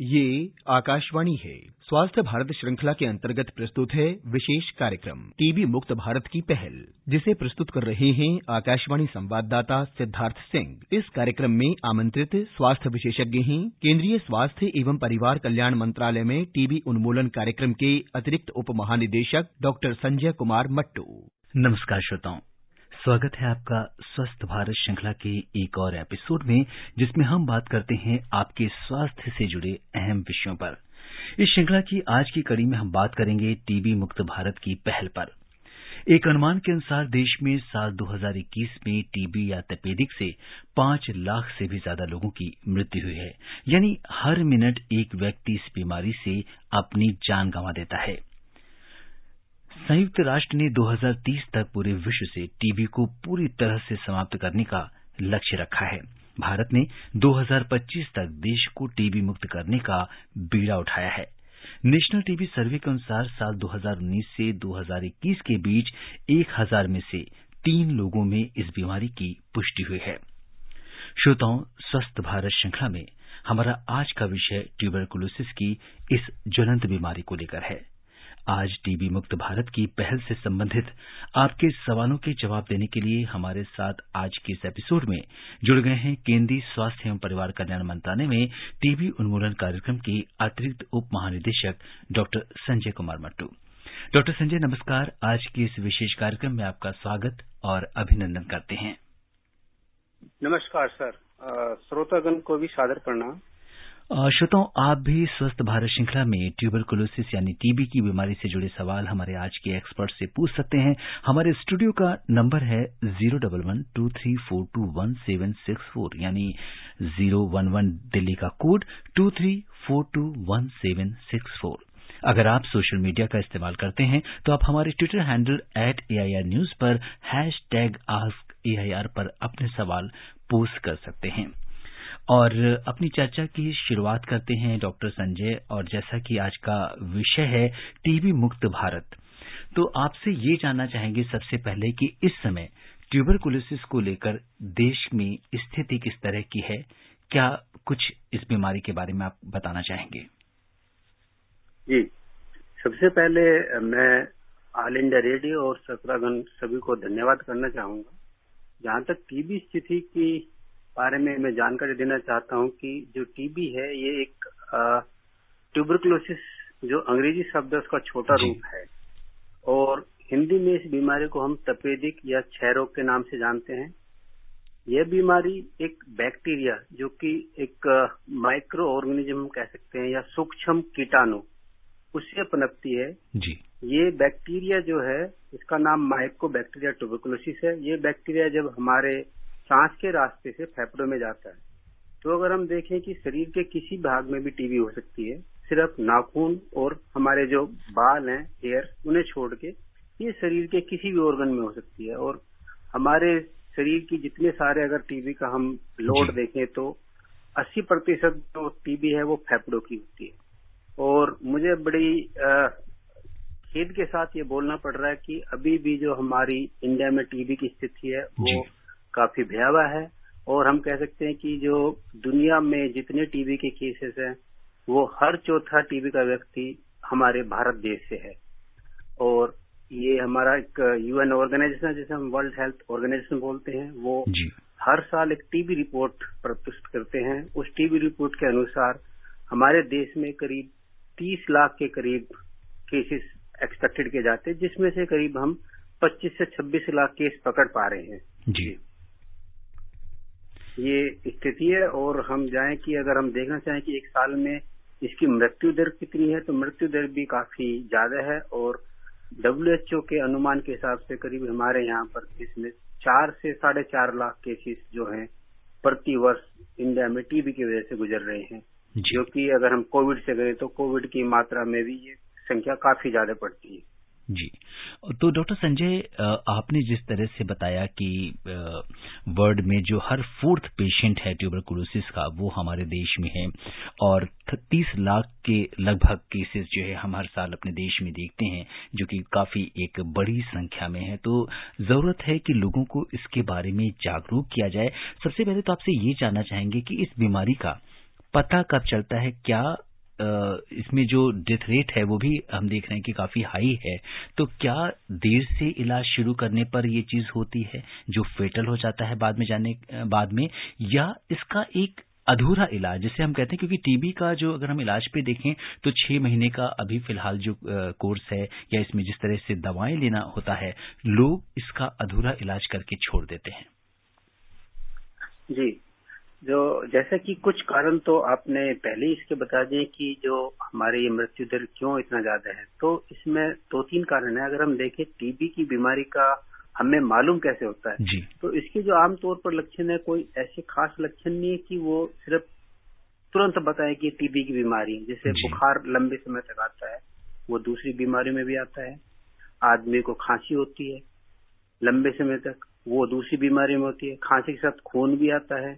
ये आकाशवाणी है। स्वास्थ्य भारत श्रृंखला के अंतर्गत प्रस्तुत है विशेष कार्यक्रम टीबी मुक्त भारत की पहल, जिसे प्रस्तुत कर रहे हैं आकाशवाणी संवाददाता सिद्धार्थ सिंह। इस कार्यक्रम में आमंत्रित स्वास्थ्य विशेषज्ञ हैं केंद्रीय स्वास्थ्य एवं परिवार कल्याण मंत्रालय में टीबी उन्मूलन कार्यक्रम के अतिरिक्त उप महानिदेशक डॉक्टर संजय कुमार मट्टू। नमस्कार श्रोताओं, स्वागत है आपका स्वस्थ भारत श्रृंखला के एक और एपिसोड में, जिसमें हम बात करते हैं आपके स्वास्थ्य से जुड़े अहम विषयों पर। इस श्रृंखला की आज की कड़ी में हम बात करेंगे टीबी मुक्त भारत की पहल पर। एक अनुमान के अनुसार देश में साल 2021 में टीबी या तपेदिक से 5 लाख से भी ज्यादा लोगों की मृत्यु हुई है। यानी हर मिनट एक व्यक्ति इस बीमारी से अपनी जान गंवा देता है। संयुक्त राष्ट्र ने 2030 तक पूरे विश्व से टीबी को पूरी तरह से समाप्त करने का लक्ष्य रखा है। भारत ने 2025 तक देश को टीबी मुक्त करने का बीड़ा उठाया है। नेशनल टीबी सर्वे के अनुसार साल 2019 से 2021 के बीच 1000 में से 3 लोगों में इस बीमारी की पुष्टि हुई है। श्रोताओं, स्वस्थ भारत श्रृंखला में हमारा आज का विषय ट्यूबरकुलोसिस की इस ज्वलंत बीमारी को लेकर है। आज टीबी मुक्त भारत की पहल से संबंधित आपके सवालों के जवाब देने के लिए हमारे साथ आज के इस एपिसोड में जुड़ गए हैं केंद्रीय स्वास्थ्य एवं परिवार कल्याण मंत्रालय में टीबी उन्मूलन कार्यक्रम के अतिरिक्त उप महानिदेशक डॉक्टर संजय कुमार मट्टू। डॉक्टर संजय, नमस्कार। आज के इस विशेष कार्यक्रम में आपका स्वागत और अभिनंदन करते हैं। नमस्कार सर, श्रोतागण को भी सादर प्रणाम। श्रोताओं, आप भी स्वस्थ भारत श्रृंखला में ट्यूबरकुलोसिस यानी टीबी की बीमारी से जुड़े सवाल हमारे आज के एक्सपर्ट से पूछ सकते हैं। हमारे स्टूडियो का नंबर है 01123421764 यानी 011 दिल्ली का कोड 23421764। अगर आप सोशल मीडिया का इस्तेमाल करते हैं तो आप हमारे ट्विटर हैंडल @AIR News पर #AskAIR पर अपने सवाल पोस्ट कर सकते हैं। और अपनी चर्चा की शुरुआत करते हैं डॉक्टर संजय, और जैसा कि आज का विषय है टीबी मुक्त भारत, तो आपसे ये जानना चाहेंगे सबसे पहले कि इस समय ट्यूबरकुलोसिस को लेकर देश में स्थिति किस तरह की है। क्या कुछ इस बीमारी के बारे में आप बताना चाहेंगे? जी, सबसे पहले मैं ऑल इंडिया रेडियो और श्रोतागण सभी को धन्यवाद करना चाहूंगा। जहां तक टीबी स्थिति की बारे में मैं जानकारी देना चाहता हूं कि जो टीबी है ये एक ट्यूबरकुलोसिस जो अंग्रेजी शब्द है उसका छोटा रूप है, और हिंदी में इस बीमारी को हम तपेदिक या क्षय रोग के नाम से जानते हैं। यह बीमारी एक बैक्टीरिया जो कि एक माइक्रो ऑर्गेनिज्म कह सकते हैं या सूक्ष्म कीटाणु, उससे पनपती है जी। ये बैक्टीरिया जो है इसका नाम माइकोबैक्टीरिया ट्यूबरकुलोसिस है। ये बैक्टीरिया जब हमारे सांस के रास्ते से फेफड़ों में जाता है, तो अगर हम देखें कि शरीर के किसी भाग में भी टीबी हो सकती है, सिर्फ नाखून और हमारे जो बाल हैं, हेयर, उन्हें छोड़ के ये शरीर के किसी भी ऑर्गन में हो सकती है। और हमारे शरीर की जितने सारे अगर टीबी का हम लोड देखें तो 80% जो टीबी है वो फेफड़ों की होती है। और मुझे बड़ी खेद के साथ ये बोलना पड़ रहा है कि अभी भी जो हमारी इंडिया में टीबी की स्थिति है वो काफी भयावह है, और हम कह सकते हैं कि जो दुनिया में जितने टीबी के केसेस हैं वो हर चौथा टीबी का व्यक्ति हमारे भारत देश से है। और ये हमारा एक UN ऑर्गेनाइजेशन है जिसे हम वर्ल्ड हेल्थ ऑर्गेनाइजेशन बोलते हैं, वो हर साल एक टीबी रिपोर्ट प्रस्तुत करते हैं। उस टीबी रिपोर्ट के अनुसार हमारे देश में करीब 30 लाख के करीब केसेस एक्सपेक्टेड किए जाते हैं, जिसमें से करीब हम 25 से 26 लाख केस पकड़ पा रहे हैं जी। ये स्थिति है। और हम जाएं कि अगर हम देखना चाहें कि एक साल में इसकी मृत्यु दर कितनी है, तो मृत्यु दर भी काफी ज्यादा है। और WHO के अनुमान के हिसाब से करीब हमारे यहाँ पर इसमें 4 से 4.5 लाख केसेस जो हैं प्रति वर्ष इंडिया में टीबी की वजह से गुजर रहे हैं, जो कि अगर हम कोविड से करें तो कोविड की मात्रा में भी ये संख्या काफी ज्यादा पड़ती है जी। तो डॉक्टर संजय, आपने जिस तरह से बताया कि वर्ल्ड में जो हर 4th पेशेंट है ट्यूबरकुलोसिस का वो हमारे देश में है, और 30 लाख के लगभग केसेस जो है हम हर साल अपने देश में देखते हैं, जो कि काफी एक बड़ी संख्या में है। तो जरूरत है कि लोगों को इसके बारे में जागरूक किया जाए। सबसे पहले तो आपसे ये जानना चाहेंगे कि इस बीमारी का पता कब चलता है? क्या इसमें जो डेथ रेट है वो भी हम देख रहे हैं कि काफी हाई है, तो क्या देर से इलाज शुरू करने पर ये चीज होती है जो फेटल हो जाता है बाद में, या इसका एक अधूरा इलाज जिसे हम कहते हैं, क्योंकि टीबी का जो अगर हम इलाज पे देखें तो 6 महीने का अभी फिलहाल जो कोर्स है या इसमें जिस तरह से दवाएं लेना होता है, लोग इसका अधूरा इलाज करके छोड़ देते हैं। जी, जो जैसा कि कुछ कारण तो आपने पहले ही इसके बता दिए कि जो हमारे ये मृत्यु दर क्यों इतना ज्यादा है, तो इसमें 2-3 कारण है। अगर हम देखें टीबी की बीमारी का हमें मालूम कैसे होता है जी। तो इसके जो आमतौर पर लक्षण है, कोई ऐसे खास लक्षण नहीं है कि वो सिर्फ तुरंत बताए कि टीबी की बीमारी है। जैसे बुखार लंबे समय तक आता है, वो दूसरी बीमारी में भी आता है। आदमी को खांसी होती है लंबे समय तक, वो दूसरी बीमारी में होती है। खांसी के साथ खून भी आता है,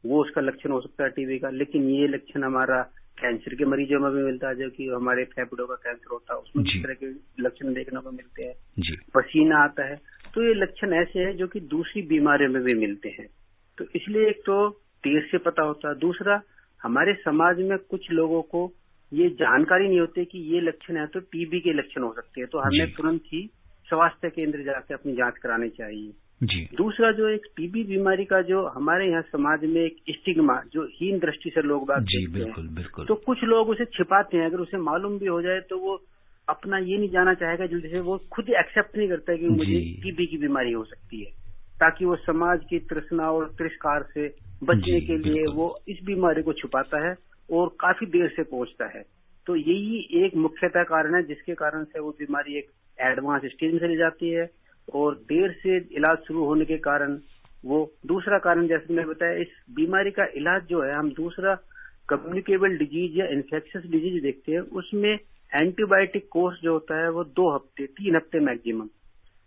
वो उसका लक्षण हो सकता है टीबी का। लेकिन ये लक्षण हमारा कैंसर के मरीजों में भी मिलता है, जो कि हमारे फेफड़ों का कैंसर होता है, उसमें इस तरह के लक्षण देखने को मिलते हैं। पसीना आता है, तो ये लक्षण ऐसे हैं जो कि दूसरी बीमारियों में भी मिलते हैं। तो इसलिए एक तो देर से पता होता है, दूसरा हमारे समाज में कुछ लोगों को ये जानकारी नहीं होती कि ये लक्षण है तो टीबी के लक्षण हो सकते हैं, तो हमें तुरंत ही स्वास्थ्य केंद्र जाकर अपनी जांच करानी चाहिए। जी। दूसरा जो एक टीबी बीमारी का जो हमारे यहाँ समाज में एक स्टिग्मा, जो हीन दृष्टि से लोग बात देखते हैं, बिल्कुल। तो कुछ लोग उसे छिपाते हैं। अगर उसे मालूम भी हो जाए तो वो अपना ये नहीं जाना चाहेगा, जैसे वो खुद एक्सेप्ट नहीं करता है कि मुझे टीबी की बीमारी हो सकती है, ताकि वो समाज की तृष्णा और तिरस्कार से बचने के लिए वो इस बीमारी को छुपाता है और काफी देर से पहुंचता है। तो यही एक मुख्यतः कारण है जिसके कारण से वो बीमारी एक एडवांस स्टेज में चली जाती है और देर से इलाज शुरू होने के कारण वो दूसरा कारण, जैसे मैं बताया, इस बीमारी का इलाज जो है, हम दूसरा कम्युनिकेबल डिजीज या इन्फेक्शियस डिजीज देखते हैं, उसमें एंटीबायोटिक कोर्स जो होता है वो 2 हफ्ते 3 हफ्ते मैक्सिमम।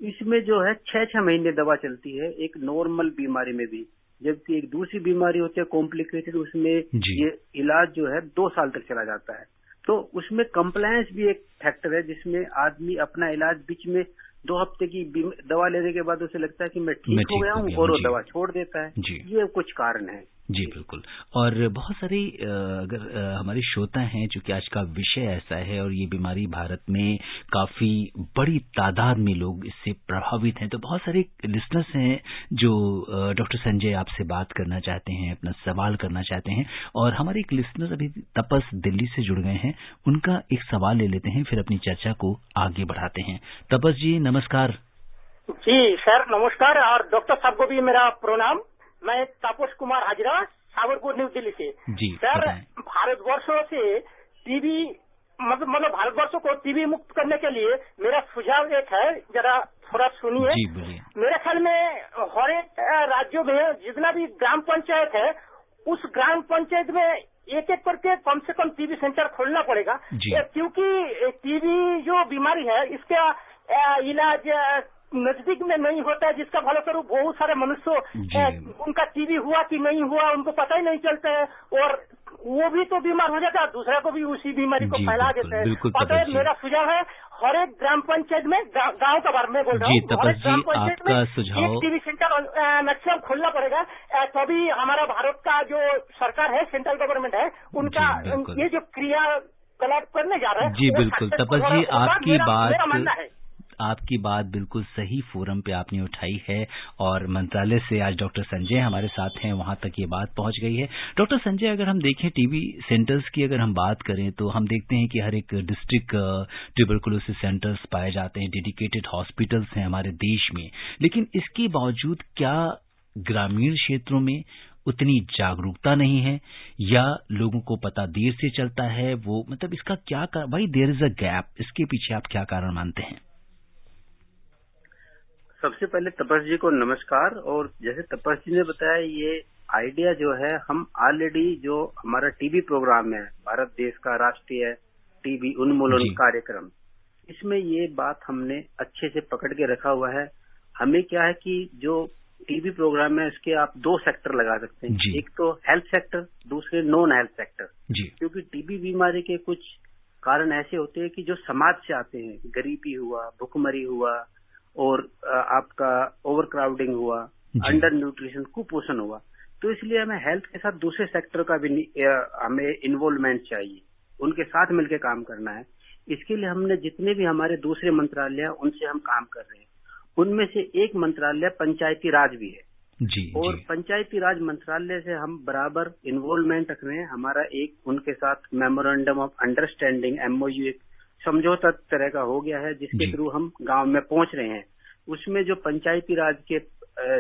इसमें जो है 6-6 महीने दवा चलती है एक नॉर्मल बीमारी में भी, जबकि एक दूसरी बीमारी होती है कॉम्प्लिकेटेड, उसमें ये इलाज जो है 2 साल तक चला जाता है। तो उसमें कंप्लायंस भी एक फैक्टर है, जिसमें आदमी अपना इलाज बीच में 2 हफ्ते की दवा लेने के बाद उसे लगता है कि मैं ठीक हो गया हूँ और वो दवा छोड़ देता है। ये कुछ कारण है। जी बिल्कुल। और बहुत सारी अगर हमारे श्रोता हैं, चूंकि आज का विषय ऐसा है और ये बीमारी भारत में काफी बड़ी तादाद में लोग इससे प्रभावित हैं, तो बहुत सारे लिसनर्स हैं जो डॉक्टर संजय आपसे बात करना चाहते हैं, अपना सवाल करना चाहते हैं। और हमारे एक लिसनर अभी तपस दिल्ली से जुड़ गए हैं, उनका एक सवाल ले लेते हैं, फिर अपनी चर्चा को आगे बढ़ाते हैं। तपस जी नमस्कार। जी सर नमस्कार, और डॉक्टर साहब को भी मेरा प्रणाम। मैं तापस कुमार हाजरा, सागरपुर न्यू दिल्ली से। जी सर, भारतवर्षों से टीबी मतलब भारतवर्षों को टीबी मुक्त करने के लिए मेरा सुझाव एक है, जरा थोड़ा सुनिए। जी बोलिए। मेरे ख्याल में हर एक राज्यों में जितना भी ग्राम पंचायत है, उस ग्राम पंचायत में एक एक करके कम से कम टीबी सेंटर खोलना पड़ेगा, क्योंकि टीबी जो बीमारी है इसका इलाज नजदीक में नहीं होता है, जिसका फलस्वरूप बहुत सारे मनुष्य उनका टीबी हुआ कि नहीं हुआ उनको पता ही नहीं चलता है, और वो भी तो बीमार हो जाता है, दूसरा को भी उसी बीमारी को फैला देता है। अतः मेरा सुझाव है हर एक ग्राम पंचायत में, गांव का बारे में बोल रहा हूँ, हर एक ग्राम पंचायत में एक टीबी सेंटर मैक्सिमम खोलना पड़ेगा, तभी हमारा भारत का जो सरकार है, सेंट्रल गवर्नमेंट है, उनका ये जो क्रियाकलाप करने जा रहा है। जी बिल्कुल तपस जी, आपकी बात बिल्कुल सही फोरम पे आपने उठाई है, और मंत्रालय से आज डॉक्टर संजय हमारे साथ हैं, वहां तक ये बात पहुंच गई है। डॉक्टर संजय, अगर हम देखें टीबी सेंटर्स की अगर हम बात करें तो हम देखते हैं कि हर एक डिस्ट्रिक्ट ट्यूबरकुलोसिस सेंटर्स पाए जाते हैं, डेडिकेटेड हॉस्पिटल्स हैं हमारे देश में, लेकिन इसके बावजूद क्या ग्रामीण क्षेत्रों में उतनी जागरूकता नहीं है, या लोगों को पता देर से चलता है? वो मतलब इसका क्या भाई देयर इज अ गैप, इसके पीछे आप क्या कारण मानते हैं? सबसे पहले तपस जी को नमस्कार। और जैसे तपस जी ने बताया, ये आइडिया जो है, हम ऑलरेडी जो हमारा टीबी प्रोग्राम है, भारत देश का राष्ट्रीय टीबी उन्मूलन कार्यक्रम, इसमें ये बात हमने अच्छे से पकड़ के रखा हुआ है। हमें क्या है कि जो टीबी प्रोग्राम है उसके आप 2 सेक्टर लगा सकते हैं, एक तो हेल्थ सेक्टर, दूसरे नॉन हेल्थ सेक्टर। क्योंकि टीबी बीमारी के कुछ कारण ऐसे होते हैं कि जो समाज से आते हैं, गरीबी हुआ, भुखमरी हुआ, और आपका ओवर क्राउडिंग हुआ, अंडर न्यूट्रिशन, कुपोषण हुआ। तो इसलिए हमें हेल्थ के साथ दूसरे सेक्टर का भी हमें इन्वॉल्वमेंट चाहिए। उनके साथ मिलकर काम करना है। इसके लिए हमने जितने भी हमारे दूसरे मंत्रालय उनसे हम काम कर रहे हैं, उनमें से एक मंत्रालय पंचायती राज भी है जी, और जी। पंचायती राज मंत्रालय से हम बराबर इन्वॉल्वमेंट रख रहे हैं। हमारा एक उनके साथ मेमोरेंडम ऑफ अंडरस्टैंडिंग MOU एक समझौता तरह का हो गया है, जिसके थ्रू हम गांव में पहुंच रहे हैं। उसमें जो पंचायती राज के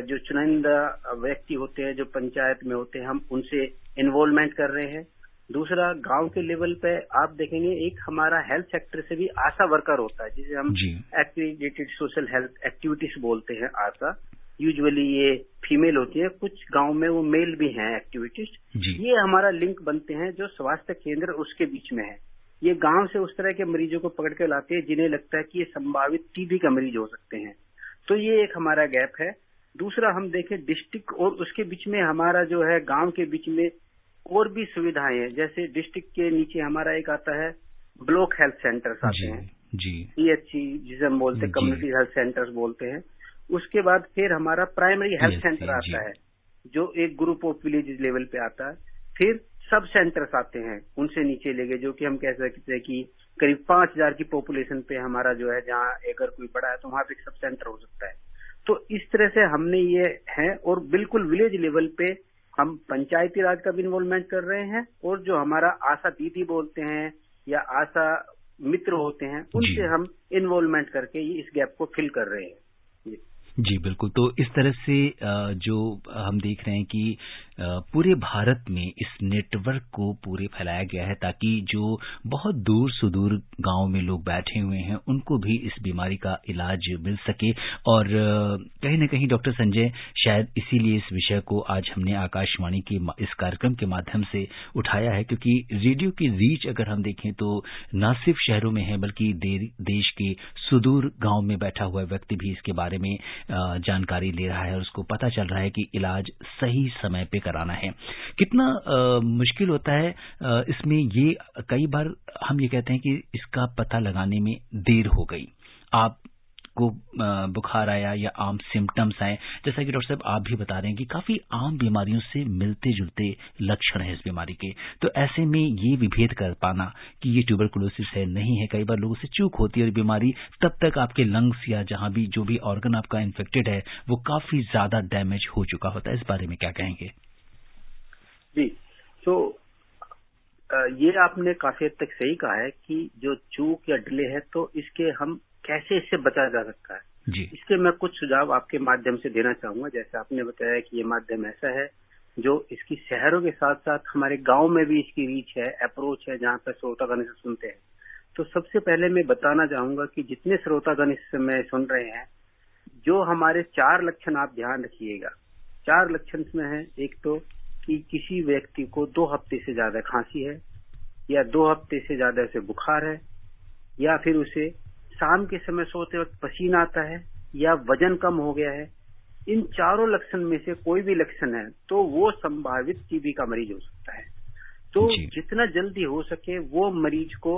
जो चुनिंदा व्यक्ति होते हैं, जो पंचायत में होते हैं, हम उनसे इन्वॉल्वमेंट कर रहे हैं। दूसरा, गांव के लेवल पे आप देखेंगे एक हमारा हेल्थ सेक्टर से भी आशा वर्कर होता है, जिसे हम एक्रीडेटेड सोशल हेल्थ एक्टिविटीज बोलते हैं, आशा। यूजुअली ये फीमेल होती है, कुछ गांव में वो मेल भी हैं एक्टिविटिस्ट। ये हमारा लिंक बनते हैं जो स्वास्थ्य केंद्र उसके बीच में है। ये गांव से उस तरह के मरीजों को पकड़ के लाते हैं जिन्हें लगता है कि ये संभावित TB का मरीज हो सकते हैं। तो ये एक हमारा गैप है। दूसरा, हम देखें डिस्ट्रिक्ट और उसके बीच में हमारा जो है गांव के बीच में और भी सुविधाएं हैं। जैसे डिस्ट्रिक्ट के नीचे हमारा एक आता है ब्लॉक हेल्थ सेंटर्स आते हैं, PHC जिसे हम बोलते हैं, कम्युनिटी हेल्थ सेंटर्स बोलते हैं। उसके बाद फिर हमारा प्राइमरी हेल्थ सेंटर आता है जो एक ग्रुप ऑफ विलेज लेवल पे आता है। फिर सब सेंटर्स आते हैं उनसे नीचे लेके, जो कि हम कह सकते हैं कि करीब 5000 की पॉपुलेशन पे हमारा जो है, जहाँ अगर कोई बड़ा है तो वहाँ पे एक सब सेंटर हो सकता है। तो इस तरह से हमने ये है, और बिल्कुल विलेज लेवल पे हम पंचायती राज का भी इन्वॉल्वमेंट कर रहे हैं, और जो हमारा आशा दीदी बोलते हैं या आशा मित्र होते हैं, उनसे हम इन्वॉल्वमेंट करके ये इस गैप को फिल कर रहे हैं। जी बिल्कुल। तो इस तरह से जो हम देख रहे हैं कि पूरे भारत में इस नेटवर्क को पूरे फैलाया गया है, ताकि जो बहुत दूर सुदूर गांव में लोग बैठे हुए हैं उनको भी इस बीमारी का इलाज मिल सके। और कहीं न कहीं डॉक्टर संजय, शायद इसीलिए इस विषय को आज हमने आकाशवाणी के इस कार्यक्रम के माध्यम से उठाया है, क्योंकि रेडियो की रीच अगर हम देखें तो न सिर्फ शहरों में है, बल्कि देश के सुदूर गांव में बैठा हुआ व्यक्ति भी इसके बारे में जानकारी ले रहा है और उसको पता चल रहा है कि इलाज सही समय पे कराना है। कितना मुश्किल होता है इसमें, ये कई बार हम ये कहते हैं कि इसका पता लगाने में देर हो गई, आपको बुखार आया या आम सिम्टम्स आए, जैसा कि डॉक्टर साहब आप भी बता रहे हैं कि काफी आम बीमारियों से मिलते जुलते लक्षण है इस बीमारी के। तो ऐसे में ये विभेद कर पाना कि ये ट्यूबरकुलोसिस है नहीं है, कई बार लोगों से चूक होती है और बीमारी तब तक आपके लंग्स या जहां भी जो भी ऑर्गन आपका इन्फेक्टेड है वो काफी ज्यादा डैमेज हो चुका होता है। इस बारे में क्या कहेंगे? जी, तो ये आपने काफी हद तक सही कहा है कि जो चूक या डिले है, तो इसके हम कैसे इससे बचा जा सकता है जी। इसके मैं कुछ सुझाव आपके माध्यम से देना चाहूंगा। जैसे आपने बताया कि ये माध्यम ऐसा है जो इसकी शहरों के साथ साथ हमारे गांव में भी इसकी रीच है, अप्रोच है, जहां पर श्रोतागण इसे सुनते हैं। तो सबसे पहले मैं बताना चाहूंगा कि जितने श्रोतागण इस समय सुन रहे हैं, जो हमारे 4 लक्षण आप ध्यान रखिएगा। 4 लक्षण में है, एक तो कि किसी व्यक्ति को 2 हफ्ते से ज्यादा खांसी है, या 2 हफ्ते से ज्यादा उसे बुखार है, या फिर उसे शाम के समय सोते वक्त पसीना आता है, या वजन कम हो गया है। इन चारों लक्षण में से कोई भी लक्षण है तो वो संभावित TB का मरीज हो सकता है। तो जितना जल्दी हो सके वो मरीज को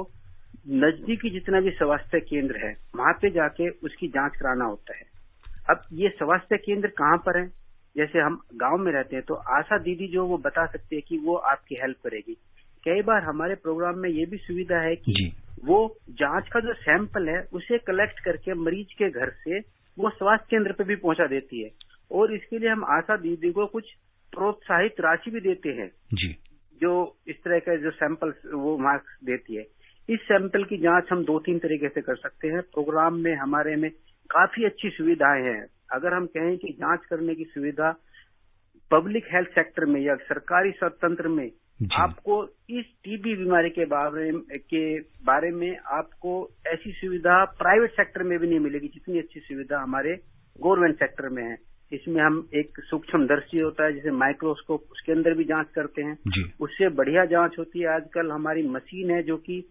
नजदीकी जितना भी स्वास्थ्य केंद्र है वहां पे जाके उसकी जांच कराना होता है। अब ये स्वास्थ्य केंद्र कहाँ पर है? जैसे हम गांव में रहते हैं तो आशा दीदी जो वो बता सकते हैं कि वो आपकी हेल्प करेगी। कई बार हमारे प्रोग्राम में ये भी सुविधा है कि वो जांच का जो सैंपल है उसे कलेक्ट करके मरीज के घर से वो स्वास्थ्य केंद्र पे भी पहुंचा देती है, और इसके लिए हम आशा दीदी को कुछ प्रोत्साहित राशि भी देते हैं जी, जो इस तरह का जो सैंपल वो मार्क्स देती है। इस सैंपल की जांच हम 2-3 तरीके से कर सकते हैं। प्रोग्राम में हमारे में काफी अच्छी सुविधाएं हैं। अगर हम कहें कि जांच करने की सुविधा पब्लिक हेल्थ सेक्टर में या सरकारी स्वतंत्र में आपको इस TB बीमारी के बारे में आपको ऐसी सुविधा प्राइवेट सेक्टर में भी नहीं मिलेगी जितनी अच्छी सुविधा हमारे गवर्नमेंट सेक्टर में है। इसमें हम एक सूक्ष्मदर्शी होता है जिसे माइक्रोस्कोप, उसके अंदर भी जांच करते हैं, उससे बढ़िया जांच होती है। आजकल हमारी मशीन है जो कि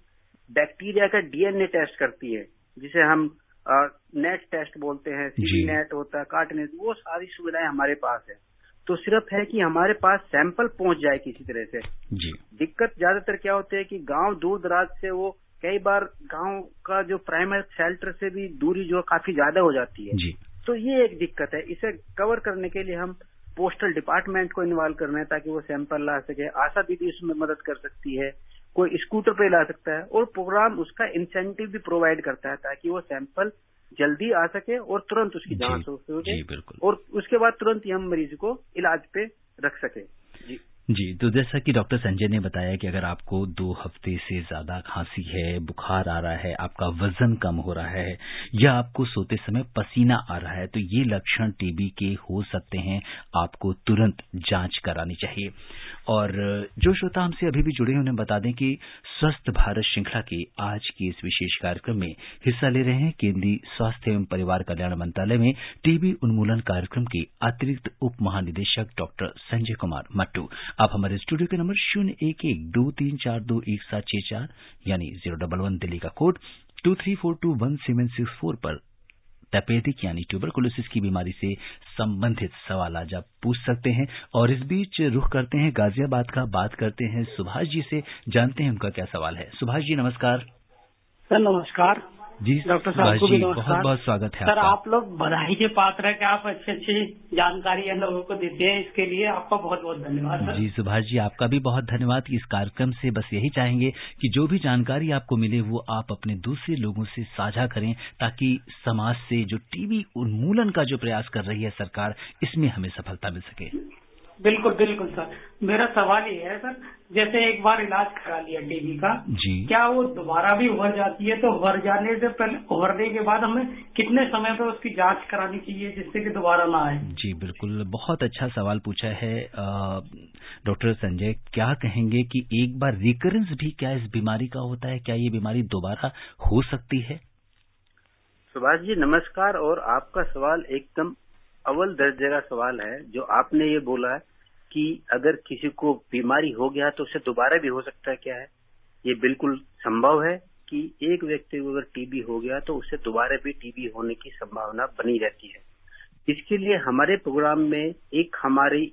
बैक्टीरिया का DNA टेस्ट करती है, जिसे हम नेट टेस्ट बोलते हैं, CD नेट होता है, कार्टनेट, वो सारी सुविधाएं हमारे पास है। तो सिर्फ है कि हमारे पास सैंपल पहुंच जाए किसी तरह से। दिक्कत ज्यादातर क्या होती है कि गांव दूर दराज से वो कई बार गांव का जो प्राइमरी शेल्टर से भी दूरी जो काफी ज्यादा हो जाती है, तो ये एक दिक्कत है। इसे कवर करने के लिए हम पोस्टल डिपार्टमेंट को इन्वॉल्व कर रहे हैं ताकि वो सैंपल ला सके। आशा दीदी उसमें मदद कर सकती है, कोई स्कूटर पे ला सकता है, और प्रोग्राम उसका इंसेंटिव भी प्रोवाइड करता है ताकि वो सैंपल जल्दी आ सके और तुरंत उसकी जांच हो सके, और उसके बाद तुरंत ही हम मरीज को इलाज पे रख सके। जी, तो जैसा कि डॉक्टर संजय ने बताया कि अगर आपको 2 हफ्ते से ज्यादा खांसी है, बुखार आ रहा है, आपका वजन कम हो रहा है या आपको सोते समय पसीना आ रहा है, तो ये लक्षण टीबी के हो सकते हैं। आपको तुरंत जांच करानी चाहिए। और जो श्रोता हमसे अभी भी जुड़े हैं उन्हें बता दें कि स्वस्थ भारत श्रृंखला के आज के इस विशेष कार्यक्रम में हिस्सा ले रहे हैं केंद्रीय स्वास्थ्य एवं परिवार कल्याण मंत्रालय में टीबी उन्मूलन कार्यक्रम के अतिरिक्त उप महानिदेशक डॉक्टर संजय कुमार मट्टू। आप हमारे स्टूडियो के नंबर 0112342164 यानी 011 दिल्ली का कोड 23421764 पर तपेदिक यानी ट्यूबरकुलोसिस की बीमारी से संबंधित सवाल आज आप पूछ सकते हैं। और इस बीच रुख करते हैं गाजियाबाद का, बात करते हैं सुभाष जी से, जानते हैं उनका क्या सवाल है। सुभाष जी नमस्कार। सर नमस्कार जी डॉक्टर साहब को भी नमस्कार। बहुत बहुत स्वागत है सर। आप लोग बधाई के पात्र है कि आप अच्छी जानकारी हम लोगों को देते हैं, इसके लिए आपका बहुत बहुत धन्यवाद सर। जी सुभाष जी, आपका भी बहुत धन्यवाद। इस कार्यक्रम से बस यही चाहेंगे कि जो भी जानकारी आपको मिले वो आप अपने दूसरे लोगों से साझा करें, ताकि समाज से जो टीबी उन्मूलन का जो प्रयास कर रही है सरकार, इसमें हमें सफलता मिल सके। बिल्कुल बिल्कुल सर। मेरा सवाल ये है सर, जैसे एक बार इलाज करा लिया टीबी का, क्या वो दोबारा भी उभर जाती है? तो उभर जाने से पहले, उभरने के बाद हमें कितने समय पर उसकी जांच करानी चाहिए जिससे कि दोबारा ना आए? जी बिल्कुल, बहुत अच्छा सवाल पूछा है डॉक्टर संजय। क्या कहेंगे कि एक बार रिकरेंस भी क्या इस बीमारी का होता है? क्या ये बीमारी दोबारा हो सकती है? सुभाष जी नमस्कार। और आपका सवाल एकदम अव्वल दर्जे का सवाल है। जो आपने ये बोला कि अगर किसी को बीमारी हो गया तो उससे दोबारा भी हो सकता है, क्या है? ये बिल्कुल संभव है कि एक व्यक्ति को अगर टीबी हो गया तो उससे दोबारा भी टीबी होने की संभावना बनी रहती है। इसके लिए हमारे प्रोग्राम में एक हमारी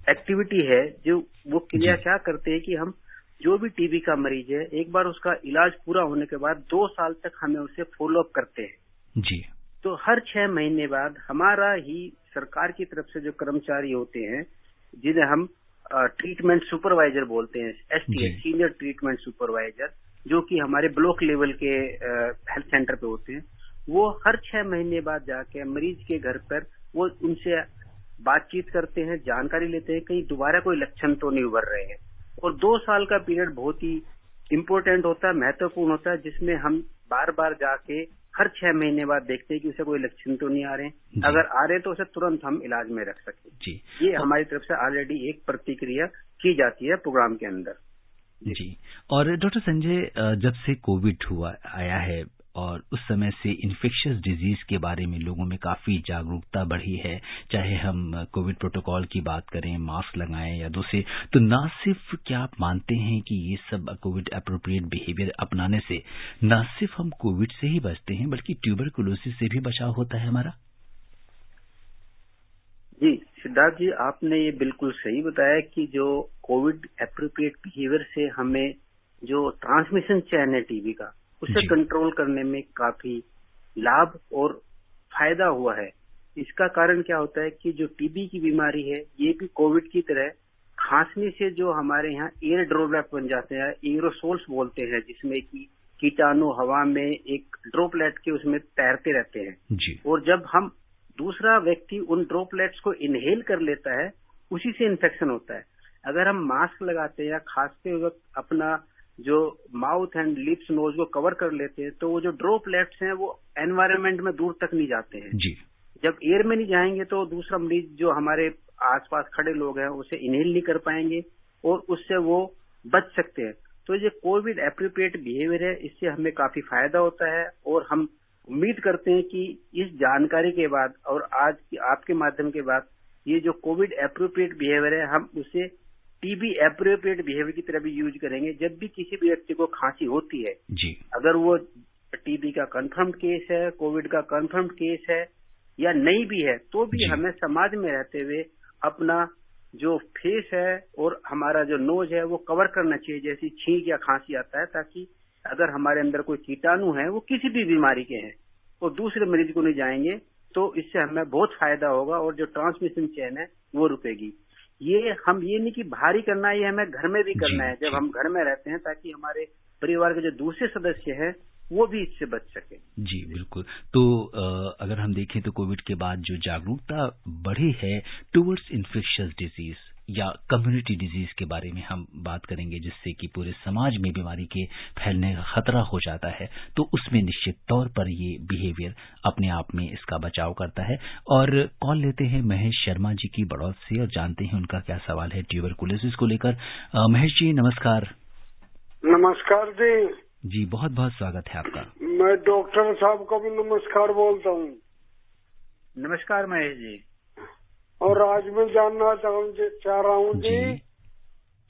एक्टिविटी है, जो वो क्रिया क्या करते हैं कि हम जो भी टीबी का मरीज है, एक बार उसका इलाज पूरा होने के बाद 2 साल तक हमें उसे फॉलोअप करते हैं। जी। तो हर 6 महीने बाद हमारा ही सरकार की तरफ से जो कर्मचारी होते हैं, जिन्हें हम ट्रीटमेंट सुपरवाइजर बोलते हैं, STS सीनियर ट्रीटमेंट सुपरवाइजर, जो कि हमारे ब्लॉक लेवल के हेल्थ सेंटर पे होते हैं, वो हर 6 महीने बाद जाके मरीज के घर पर वो उनसे बातचीत करते हैं, जानकारी लेते हैं कहीं दोबारा कोई लक्षण तो नहीं उभर रहे हैं। और 2 साल का पीरियड बहुत ही इम्पोर्टेंट होता है, महत्वपूर्ण होता है, जिसमें हम बार बार जाके हर 6 महीने बाद देखते हैं कि उसे कोई लक्षण तो नहीं आ रहे हैं। अगर आ रहे तो उसे तुरंत हम इलाज में रख सकते हैं। ये हमारी तरफ से ऑलरेडी एक प्रतिक्रिया की जाती है प्रोग्राम के अंदर। जी। और डॉक्टर संजय, जब से कोविड आया है और उस समय से इन्फेक्शियस डिजीज के बारे में लोगों में काफी जागरूकता बढ़ी है, चाहे हम कोविड प्रोटोकॉल की बात करें, मास्क लगाएं या दूसरे, तो ना सिर्फ क्या आप मानते हैं कि ये सब कोविड एप्रोप्रिएट बिहेवियर अपनाने से ना सिर्फ हम कोविड से ही बचते हैं बल्कि ट्यूबरकुलोसिस से भी बचाव होता है हमारा? जी सिद्धार्थ जी, आपने ये बिल्कुल सही बताया कि जो कोविड एप्रोप्रिएट बिहेवियर से हमें जो ट्रांसमिशन चेन है टीबी का, उसे कंट्रोल करने में काफी लाभ और फायदा हुआ है। इसका कारण क्या होता है कि जो टीबी की बीमारी है, ये भी कोविड की तरह खांसने से जो हमारे यहाँ एयर ड्रॉपलेट बन जाते हैं, एरोसोल्स बोलते हैं, जिसमें कि कीटाणु हवा में एक ड्रॉपलेट के उसमें तैरते रहते हैं जी। और जब हम दूसरा व्यक्ति उन ड्रॉपलेट्स को इनहेल कर लेता है, उसी से इन्फेक्शन होता है। अगर हम मास्क लगाते हैं या खांसते वक्त अपना जो माउथ एंड लिप्स नोज को कवर कर लेते हैं, तो वो जो ड्रॉपलेट्स हैं वो एनवायरनमेंट में दूर तक नहीं जाते हैं जी। जब एयर में नहीं जाएंगे तो दूसरा मरीज जो हमारे आसपास खड़े लोग हैं उसे इनहेल नहीं कर पाएंगे और उससे वो बच सकते हैं। तो ये कोविड एप्रोप्रिएट बिहेवियर है, इससे हमें काफी फायदा होता है और हम उम्मीद करते हैं कि इस जानकारी के बाद और आज की आपके माध्यम के बाद ये जो कोविड एप्रोप्रिएट बिहेवियर है, हम उसे टीबी एप्रोप्रिएट बिहेवियर की तरह भी यूज करेंगे। जब भी किसी भी व्यक्ति को खांसी होती है जी, अगर वो टीबी का कंफर्म्ड केस है, कोविड का कंफर्म्ड केस है या नहीं भी है, तो भी हमें समाज में रहते हुए अपना जो फेस है और हमारा जो नोज है वो कवर करना चाहिए, जैसी छींक या खांसी आता है, ताकि अगर हमारे अंदर कोई कीटाणु है वो किसी भी बीमारी के हैं और दूसरे मरीज को नहीं जाएंगे, तो इससे हमें बहुत फायदा होगा और जो ट्रांसमिशन चेन है वो रुकेगी। ये नहीं कि बाहर ही करना है, ये हमें घर में भी करना है जब हम घर में रहते हैं, ताकि हमारे परिवार के जो दूसरे सदस्य हैं वो भी इससे बच सके। जी बिल्कुल। तो अगर हम देखें तो कोविड के बाद जो जागरूकता बढ़ी है टुवर्ड्स इन्फेक्शियस डिजीज या कम्युनिटी डिजीज के बारे में हम बात करेंगे, जिससे कि पूरे समाज में बीमारी के फैलने का खतरा हो जाता है, तो उसमें निश्चित तौर पर ये बिहेवियर अपने आप में इसका बचाव करता है। और कॉल लेते हैं महेश शर्मा जी की बड़ौद से और जानते हैं उनका क्या सवाल है ट्यूबरकुलोसिस को लेकर। महेश जी नमस्कार। नमस्कार जी बहुत बहुत स्वागत है आपका। मैं डॉक्टर साहब को भी नमस्कार बोलता हूँ। नमस्कार महेश जी। और आज मैं जानना चाह रहा हूँ जी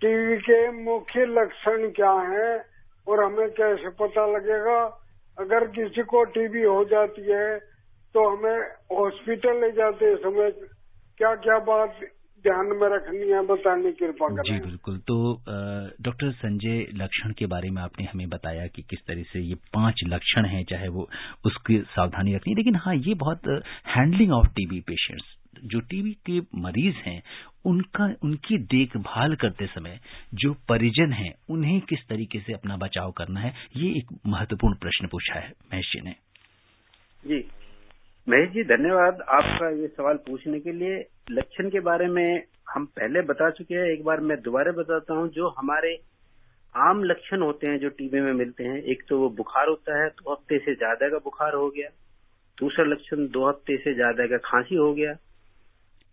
टीबी के मुख्य लक्षण क्या हैं और हमें कैसे पता लगेगा? अगर किसी को टीबी हो जाती है तो हमें हॉस्पिटल ले जाते समय क्या क्या बात ध्यान में रखनी है, बताने की कृपा करें। जी बिल्कुल। तो डॉक्टर संजय लक्षण के बारे में आपने हमें बताया कि किस तरह से ये 5 लक्षण हैं, चाहे वो उसकी सावधानी रखनी, लेकिन हाँ ये बहुत हैंडलिंग ऑफ टीबी पेशेंट्स, जो टीबी के मरीज हैं उनकी देखभाल करते समय जो परिजन हैं उन्हें किस तरीके से अपना बचाव करना है, ये एक महत्वपूर्ण प्रश्न पूछा है महेश जी ने। जी महेश जी धन्यवाद आपका ये सवाल पूछने के लिए। लक्षण के बारे में हम पहले बता चुके हैं, एक बार मैं दोबारा बताता हूँ। जो हमारे आम लक्षण होते हैं जो टीबी में मिलते हैं, एक तो वो बुखार होता है, 2 हफ्ते से ज्यादा का बुखार हो गया। दूसरा लक्षण 2 हफ्ते से ज्यादा का खांसी हो गया।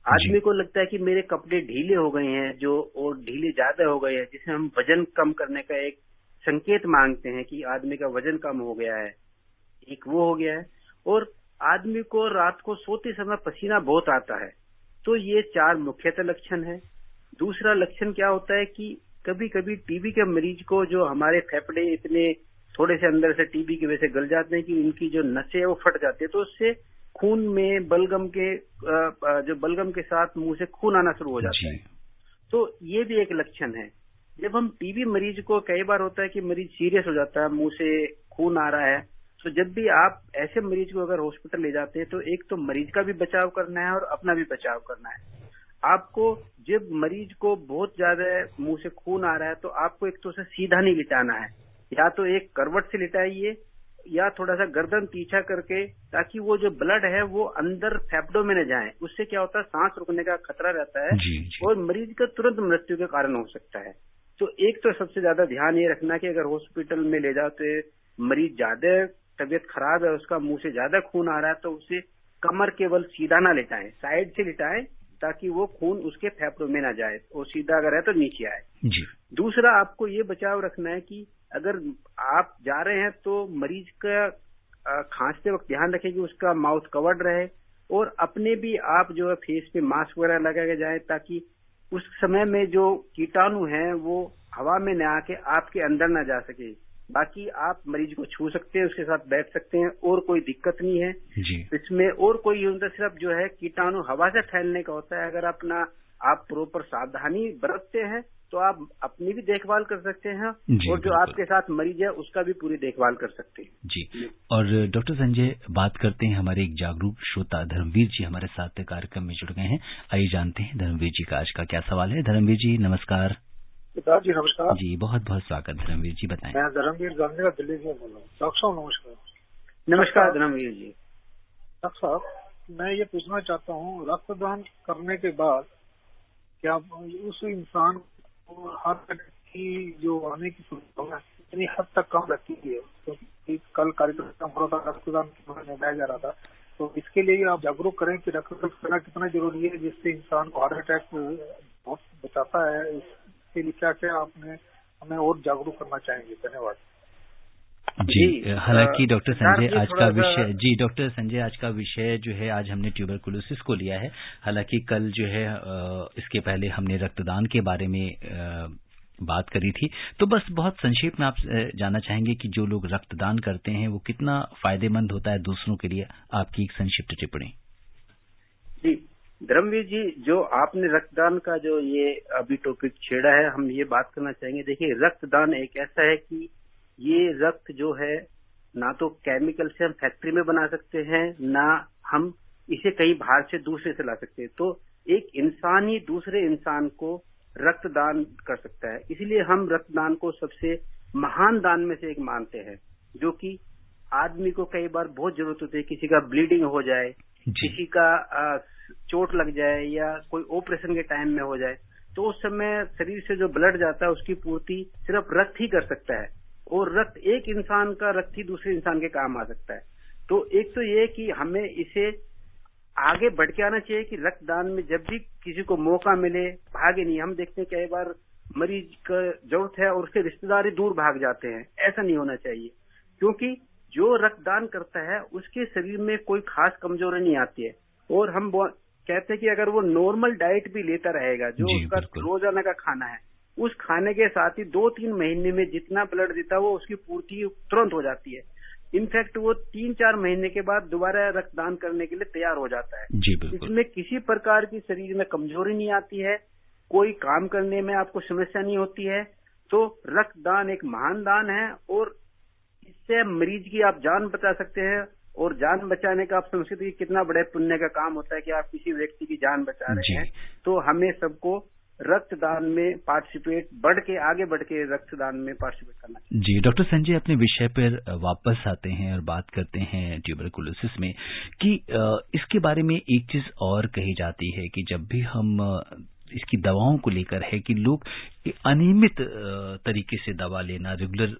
आदमी को लगता है कि मेरे कपड़े ढीले हो गए हैं, जो और ढीले ज्यादा हो गए हैं, जिसे हम वजन कम करने का एक संकेत मांगते हैं कि आदमी का वजन कम हो गया है, एक वो हो गया है। और आदमी को रात को सोते समय पसीना बहुत आता है। तो ये 4 मुख्यतः लक्षण है। दूसरा लक्षण क्या होता है कि कभी कभी टीबी के मरीज को जो हमारे फेफड़े इतने थोड़े से अंदर से टीबी की वजह से गल जाते हैं कि उनकी जो नसें वो फट जाती है, तो उससे खून में बलगम के साथ मुंह से खून आना शुरू हो जाता है। तो ये भी एक लक्षण है। जब हम टीबी मरीज को, कई बार होता है कि मरीज सीरियस हो जाता है, मुंह से खून आ रहा है, तो जब भी आप ऐसे मरीज को अगर हॉस्पिटल ले जाते हैं तो एक तो मरीज का भी बचाव करना है और अपना भी बचाव करना है। आपको जब मरीज को बहुत ज्यादा मुंह से खून आ रहा है तो आपको एक तो उसे सीधा नहीं लिटाना है, या तो एक करवट से लिटाइए या थोड़ा सा गर्दन पीछा करके, ताकि वो जो ब्लड है वो अंदर फेफड़ों में न जाए। उससे क्या होता है, सांस रुकने का खतरा रहता है और मरीज का तुरंत मृत्यु के कारण हो सकता है। तो एक तो सबसे ज्यादा ध्यान ये रखना कि अगर हॉस्पिटल में ले जाते मरीज ज्यादा तबीयत खराब है, उसका मुंह से ज्यादा खून आ रहा है, तो उसे कमर केवल सीधा ना लिटाएं, साइड से लिटाएं, ताकि वो खून उसके फेफड़ों में ना जाए, और सीधा अगर है तो नीचे आए। जी। दूसरा आपको ये बचाव रखना है कि अगर आप जा रहे हैं तो मरीज का खांसते वक्त ध्यान रखें कि उसका माउथ कवर्ड रहे, और अपने भी आप जो है फेस पे मास्क वगैरह लगा के जाए, ताकि उस समय में जो कीटाणु हैं वो हवा में न आके आपके अंदर ना जा सके। बाकी आप मरीज को छू सकते हैं, उसके साथ बैठ सकते हैं, और कोई दिक्कत नहीं है जी। इसमें और कोई होता सिर्फ जो है कीटाणु हवा से फैलने का होता है। अगर आप प्रॉपर सावधानी बरतते हैं तो आप अपनी भी देखभाल कर सकते हैं और जो आपके साथ मरीज है उसका भी पूरी देखभाल कर सकते हैं जी। और डॉक्टर संजय बात करते हैं, हमारे एक जागरूक श्रोता धर्मवीर जी हमारे साथ कार्यक्रम में जुड़ गए हैं। आइए जानते हैं धर्मवीर जी का आज का क्या सवाल है। धर्मवीर जी नमस्कार। जी नमस्कार जी, बहुत बहुत स्वागत। धर्मवीर जी बताएं। मैं धर्मवीर गांधी दिल्ली से बोल रहा हूँ। डॉक्टर साहब नमस्कार। नमस्कार धर्मवीर जी। डॉक्टर साहब मैं ये पूछना चाहता हूँ, रक्तदान करने के बाद क्या उस इंसान को हार्ट अटैक की जो आने की संभावना इतनी हद तक कम रहती है? क्योंकि कल कार्यक्रम हो रहा था, रक्तदान के बारे में बताया जा रहा था, तो इसके लिए आप जागरूक करें कि रक्तदान करना कितना जरूरी है, जिससे इंसान को हार्ट अटैक बहुत बचाता है। इसके लिए क्या क्या आपने हमें और जागरूक करना चाहेंगे? धन्यवाद जी। हालांकि डॉक्टर संजय आज का विषय डॉक्टर संजय आज का विषय जो है, आज हमने ट्यूबरकुलोसिस को लिया है। हालांकि कल जो है इसके पहले हमने रक्तदान के बारे में बात करी थी। तो बस बहुत संक्षेप में आप जानना चाहेंगे कि जो लोग रक्तदान करते हैं वो कितना फायदेमंद होता है दूसरों के लिए, आपकी एक संक्षिप्त टिप्पणी। जी धर्मवीर जी, जो आपने रक्तदान का जो ये अभी टॉपिक छेड़ा है, हम ये बात करना चाहेंगे। देखिए, रक्तदान एक ऐसा है कि ये रक्त जो है ना तो केमिकल से हम फैक्ट्री में बना सकते हैं, ना हम इसे कहीं बाहर से दूसरे से ला सकते हैं। तो एक इंसान ही दूसरे इंसान को रक्तदान कर सकता है। इसलिए हम रक्तदान को सबसे महान दान में से एक मानते हैं, जो कि आदमी को कई बार बहुत जरूरत होती है। किसी का ब्लीडिंग हो जाए, किसी का चोट लग जाए या कोई ऑपरेशन के टाइम में हो जाए, तो उस समय शरीर से जो ब्लड जाता है उसकी पूर्ति सिर्फ रक्त ही कर सकता है, और रक्त, एक इंसान का रक्त ही दूसरे इंसान के काम आ सकता है। तो एक तो ये कि हमें इसे आगे बढ़ के आना चाहिए कि रक्तदान में जब भी किसी को मौका मिले भागे नहीं। हम देखते हैं कई बार मरीज का जरूरत है और उसके रिश्तेदार ही दूर भाग जाते हैं, ऐसा नहीं होना चाहिए, क्योंकि जो रक्तदान करता है उसके शरीर में कोई खास कमजोरी नहीं आती है। और हम कहते हैं कि अगर वो नॉर्मल डाइट भी लेता रहेगा, जो उसका रोजाना का खाना है, उस खाने के साथ ही 2-3 महीने में जितना ब्लड देता है वो उसकी पूर्ति तुरंत हो जाती है। इनफैक्ट वो 3-4 महीने के बाद दोबारा रक्तदान करने के लिए तैयार हो जाता है। इसमें किसी प्रकार की शरीर में कमजोरी नहीं आती है, कोई काम करने में आपको समस्या नहीं होती है। तो रक्तदान एक महान दान है, और इससे मरीज की आप जान बचा सकते हैं। और जान बचाने का आप समझ सकते हैं कितना बड़े पुण्य का काम होता है कि आप किसी व्यक्ति की जान बचा रहे हैं। तो हमें सबको रक्तदान में आगे बढ़ के रक्तदान में पार्टिसिपेट करना चाहिए। जी डॉक्टर संजय, अपने विषय पर वापस आते हैं और बात करते हैं ट्यूबरकुलोसिस में कि इसके बारे में एक चीज और कही जाती है कि जब भी हम इसकी दवाओं को लेकर है कि लोग अनियमित तरीके से दवा लेना, रेगुलर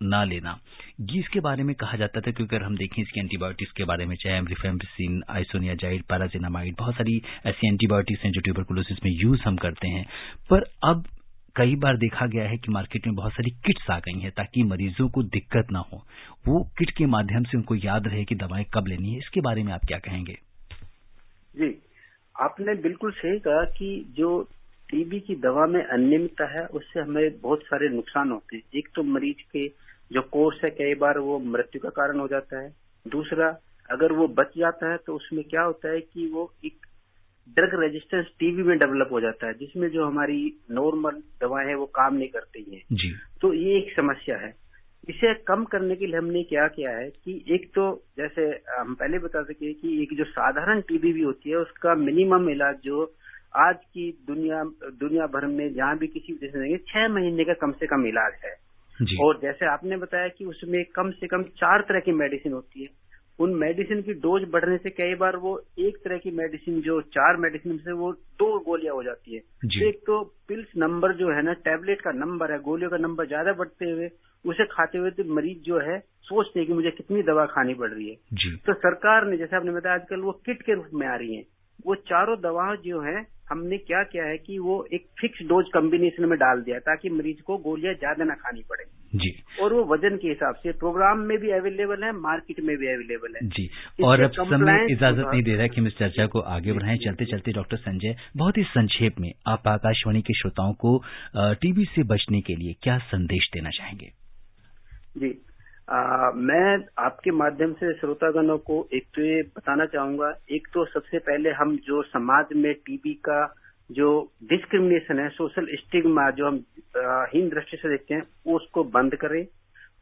ना लेना, ये इसके बारे में कहा जाता था। क्योंकि अगर हम देखें इसके एंटीबायोटिक्स के बारे में, चाहे रिफेम्पिसिन, आइसोनियाजाइड, पैराजिनामाइड, बहुत सारी ऐसी एंटीबायोटिक्स हैं जो ट्यूबरकुलोसिस में यूज हम करते हैं। पर अब कई बार देखा गया है कि मार्केट में बहुत सारी किट्स आ गई हैं ताकि मरीजों को दिक्कत ना हो, वो किट के माध्यम से उनको याद रहे कि दवाएं कब लेनी है। इसके बारे में आप क्या कहेंगे? जी, आपने बिल्कुल सही कहा कि जो टीबी की दवा में अनियमितता है उससे हमें बहुत सारे नुकसान होते हैं। एक तो मरीज के जो कोर्स है कई बार वो मृत्यु का कारण हो जाता है। दूसरा, अगर वो बच जाता है तो उसमें क्या होता है कि वो एक ड्रग रेजिस्टेंस टीबी में डेवलप हो जाता है, जिसमें जो हमारी नॉर्मल दवाएं हैं वो काम नहीं करती हैं। तो ये एक समस्या है। इसे कम करने के लिए हमने क्या किया है कि एक तो जैसे हम पहले बता सके कि एक जो साधारण टीबी भी होती है उसका मिनिमम इलाज जो आज की दुनिया भर में जहाँ भी किसी वजह से 6 महीने का कम से कम इलाज है। और जैसे आपने बताया कि उसमें कम से कम 4 तरह की मेडिसिन होती है। उन मेडिसिन की डोज बढ़ने से कई बार वो एक तरह की मेडिसिन जो 4 मेडिसिन से वो 2 गोलियां हो जाती है। एक तो पिल्स नंबर जो है ना, टैबलेट का नंबर है, गोलियों का नंबर ज्यादा बढ़ते हुए उसे खाते हुए तो मरीज जो है सोचते हैं कि मुझे कितनी दवा खानी पड़ रही है। तो सरकार ने, जैसे आपने बताया, आजकल वो किट के रूप में आ रही है। वो चारों दवाएं जो है हमने क्या किया है कि वो एक फिक्स डोज कॉम्बिनेशन में डाल दिया ताकि मरीज को गोलियां ज्यादा ना खानी पड़े। और वो वजन के हिसाब से प्रोग्राम में भी अवेलेबल है, मार्केट में भी अवेलेबल है। और अब समय इजाजत नहीं दे रहा कि हम इस चर्चा को आगे बढ़ाएं। चलते चलते डॉक्टर संजय, बहुत ही संक्षेप में आप आकाशवाणी के श्रोताओं को टीबी से बचने के लिए क्या संदेश देना चाहेंगे? जी, मैं आपके माध्यम से श्रोतागणों को एक तो ये बताना चाहूंगा, एक तो सबसे पहले हम जो समाज में टीबी का जो डिस्क्रिमिनेशन है, सोशल स्टिग्मा जो हम हीन दृष्टि से देखते हैं, उसको बंद करें।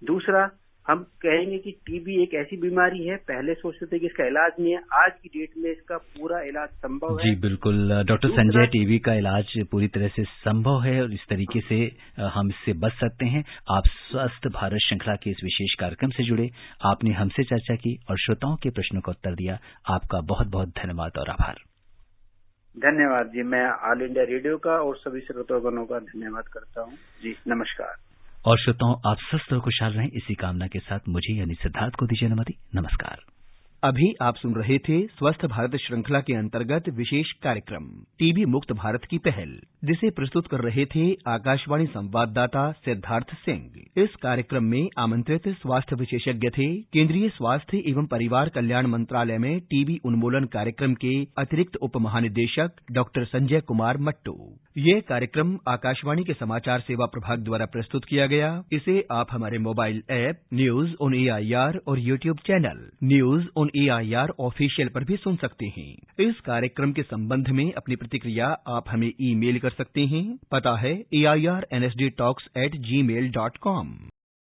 दूसरा, हम कहेंगे कि टीबी एक ऐसी बीमारी है, पहले सोचते थे कि इसका इलाज नहीं है, आज की डेट में इसका पूरा इलाज संभव है। जी बिल्कुल डॉक्टर संजय, टीबी का इलाज पूरी तरह से संभव है और इस तरीके से हम इससे बच सकते हैं। आप स्वस्थ भारत श्रृंखला के इस विशेष कार्यक्रम से जुड़े, आपने हमसे चर्चा की और श्रोताओं के प्रश्नों का उत्तर दिया। आपका बहुत बहुत धन्यवाद और आभार। धन्यवाद जी, मैं ऑल इंडिया रेडियो का और सभी श्रोतागणों का धन्यवाद करता हूँ जी। नमस्कार। और श्रोताओं, आप स्वस्थ और खुशहाल रहें, इसी कामना के साथ मुझे यानी सिद्धार्थ को दीजिए अनुमति। नमस्कार। अभी आप सुन रहे थे स्वस्थ भारत श्रृंखला के अंतर्गत विशेष कार्यक्रम टीबी मुक्त भारत की पहल, जिसे प्रस्तुत कर रहे थे आकाशवाणी संवाददाता सिद्धार्थ सिंह। इस कार्यक्रम में आमंत्रित स्वास्थ्य विशेषज्ञ थे केंद्रीय स्वास्थ्य एवं परिवार कल्याण मंत्रालय में टीबी उन्मूलन कार्यक्रम के अतिरिक्त उप महानिदेशक डॉक्टर संजय कुमार मट्टू। ये कार्यक्रम आकाशवाणी के समाचार सेवा प्रभाग द्वारा प्रस्तुत किया गया। इसे आप हमारे mobile app news on AIR और YouTube channel news on AIR official पर भी सुन सकते हैं। इस कार्यक्रम के संबंध में अपनी प्रतिक्रिया आप हमें ईमेल कर सकते हैं। पता है AIRNSDtalks@gmail.com।